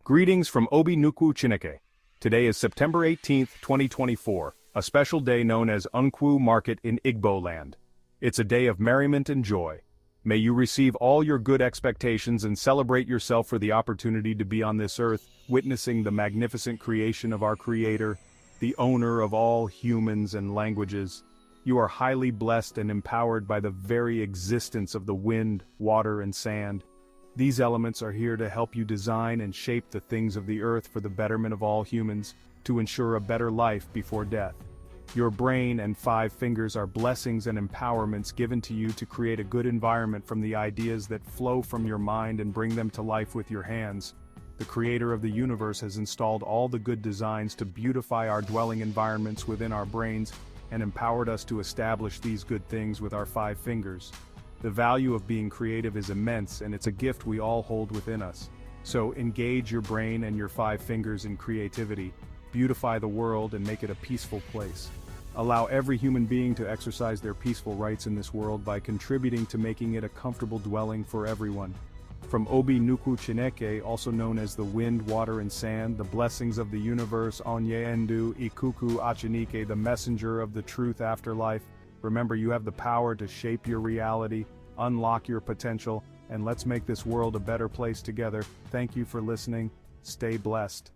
Greetings from Obi Nnukwu Chineke. Today is September 18, 2024, a special day known as Nkwu market in Igbo land. It's a day of merriment and joy. May you receive all your good expectations and celebrate yourself for the opportunity to be on this earth, witnessing the magnificent creation of our Creator, the owner of all humans and languages. You are highly blessed and empowered by the very existence of the wind, water, and sand. These elements are here to help you design and shape the things of the earth for the betterment of all humans, to ensure a better life before death. Your brain and 5 fingers are blessings and empowerments given to you to create a good environment from the ideas that flow from your mind and bring them to life with your hands. The Creator of the universe has installed all the good designs to beautify our dwelling environments within our brains and empowered us to establish these good things with our 5 fingers. The value of being creative is immense, and it's a gift we all hold within us. So engage your brain and your 5 fingers in creativity, beautify the world and make it a peaceful place. Allow every human being to exercise their peaceful rights in this world by contributing to making it a comfortable dwelling for everyone. From Obi Nnukwu Chineke, also known as the wind, water, and sand, the blessings of the universe, Onye Ndu Ikuku Achinike, the messenger of the truth afterlife. Remember, you have the power to shape your reality, unlock your potential, and let's make this world a better place together. Thank you for listening. Stay blessed.